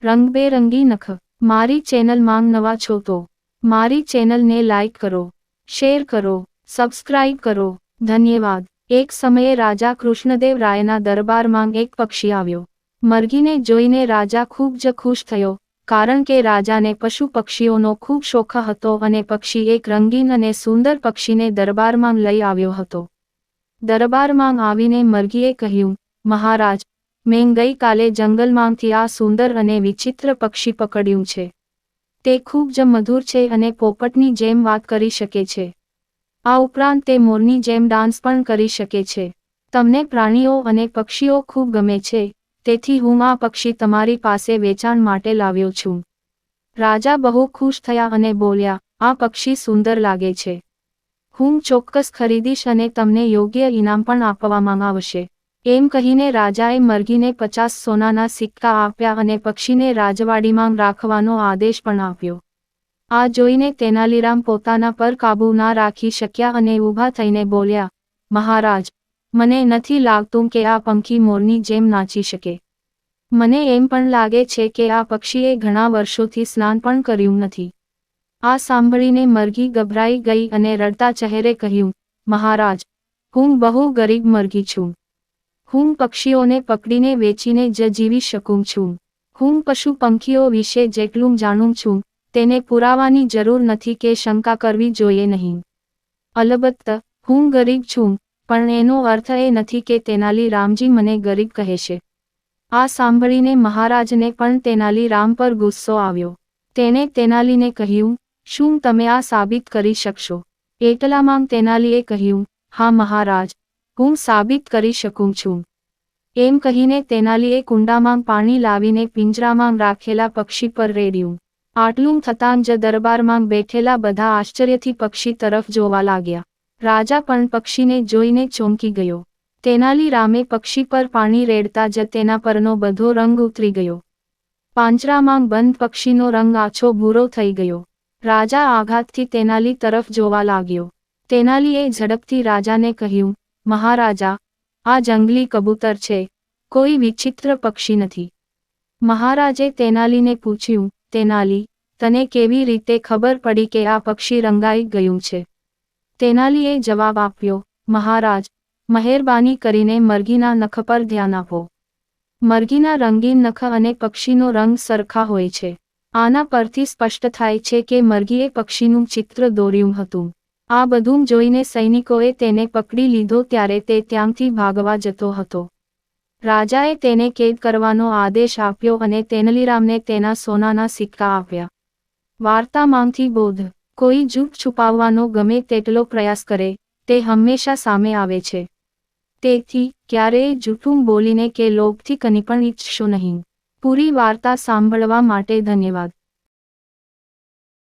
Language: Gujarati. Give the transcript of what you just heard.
રંગબેરંગી નખ. મારી ચેનલમાં નવા છો તો મારી ચેનલને લાઈક કરો, શેર કરો, સબસ્ક્રાઇબ કરો. ધન્યવાદ. એક સમયે રાજા કૃષ્ણદેવ રાયના દરબારમાં એક પક્ષી આવ્યો. મરઘીને જોઈને રાજા ખૂબ જ ખુશ થયો, કારણ કે રાજાને પશુ પક્ષીઓનો ખૂબ શોખ હતો અને પક્ષી એક રંગીન અને સુંદર પક્ષીને દરબારમાં લઈ આવ્યો હતો. દરબારમાં આવીને મરઘીએ કહ્યું, મહારાજ, મેં ગઈકાલે જંગલમાંથી આ સુંદર અને વિચિત્ર પક્ષી પકડ્યું છે. તે ખૂબ જ મધુર છે અને પોપટની જેમ વાત કરી શકે છે. આ ઉપરાંત તે મોરની જેમ ડાન્સ પણ કરી શકે છે. તમને પ્રાણીઓ અને પક્ષીઓ ખૂબ ગમે છે, તેથી હું આ પક્ષી તમારી પાસે વેચાણ માટે લાવ્યો છું. રાજા બહુ ખુશ થયા અને બોલ્યા, આ પક્ષી સુંદર લાગે છે. હું ચોક્કસ ખરીદીશ અને તમને યોગ્ય ઇનામ પણ આપવામાં આવશે. એમ કહીને રાજાએ મરઘીને 50 સોનાના સિક્કા આપ્યા અને પક્ષીને રાજવાડીમાં રાખવાનો આદેશ પણ આપ્યો. આ જોઈને તેનાલીરામ પોતાના પર કાબૂ ના રાખી શક્યા અને ઊભા થઈને બોલ્યા, મહારાજ, મને નથી લાગતું કે આ પંખી મોરની જેમ નાચી શકે. મને એમ પણ લાગે છે કે આ પક્ષીએ ઘણા વર્ષોથી સ્નાન પણ કર્યું નથી. આ સાંભળીને મરઘી ગભરાઈ ગઈ અને રડતા ચહેરે કહ્યું, મહારાજ, હું બહુ ગરીબ મરઘી છું. હું પક્ષીઓને પકડીને વેચીને જ જીવી શકું છું. હું પશુ પંખીઓ વિશે જેટલું જાણું છું, તેને પુરાવાની જરૂર નથી કે શંકા કરવી જોઈએ નહીં. અલબત્ત, હું ગરીબ છું, પણ એનો અર્થ એ નથી કે તેનાલી રામજી મને ગરીબ કહેશે. આ સાંભળીને મહારાજને પણ તેનાલી રામ પર ગુસ્સો આવ્યો. તેણે તેનાલીને કહ્યું, શું તમે આ સાબિત કરી શકશો? એટલામાં તેનાલીએ કહ્યું, હા મહારાજ, હું સાબિત કરી શકું છું. એમ કહીને તેનાલીએ કુંડામાં પાણી લાવીને પિંજરામાં રાખેલા પક્ષી પર રેડ્યું. આટલું થતાં જ દરબારમાં બેઠેલા બધા આશ્ચર્યથી પક્ષી તરફ જોવા લાગ્યા. રાજા પણ પક્ષીને જોઈને ચોંકી ગયો. તેનાલી રામે પક્ષી પર પાણી રેડતા જ તેના પરનો બધો રંગ ઉતરી ગયો. પાંજરામાં બંધ પક્ષીનો રંગ આછો ભૂરો થઈ ગયો. રાજા આઘાતથી તેનાલી તરફ જોવા લાગ્યો. તેનાલીએ ઝડપથી રાજાને કહ્યું, મહારાજા, આ જંગલી કબૂતર છે, કોઈ વિચિત્ર પક્ષી નથી. મહારાજે તેનાલીને પૂછ્યું, તેનાલી, તને કેવી રીતે ખબર પડી કે આ પક્ષી રંગાઈ ગયું છે? તેનાલીએ જવાબ આપ્યો, મહારાજ, મહેરબાની કરીને મરઘીના નખ પર ધ્યાન આપો. મરઘીના રંગીન નખ અને પક્ષીનો રંગ સરખા હોય છે. આના પરથી સ્પષ્ટ થાય છે કે મરઘીએ પક્ષીનું ચિત્ર દોર્યું હતું. આ બધું જોઈને સૈનિકોએ તેને પકડી લીધો ત્યારે તે ત્યાંથી ભાગવા જતો હતો. રાજાએ તેને કેદ કરવાનો આદેશ આપ્યો અને તેનાલીરામને તેના સોનાના સિક્કા આપ્યા. વાર્તામાંથી બોધ: કોઈ જૂઠ છુપાવવાનો ગમે તેટલો પ્રયાસ કરે, તે હંમેશા સામે આવે છે. તેથી, ક્યારેય જૂઠું બોલીને કે લોભથી કંઈ પણ ઈચ્છશો નહીં. પૂરી વાર્તા સાંભળવા માટે ધન્યવાદ.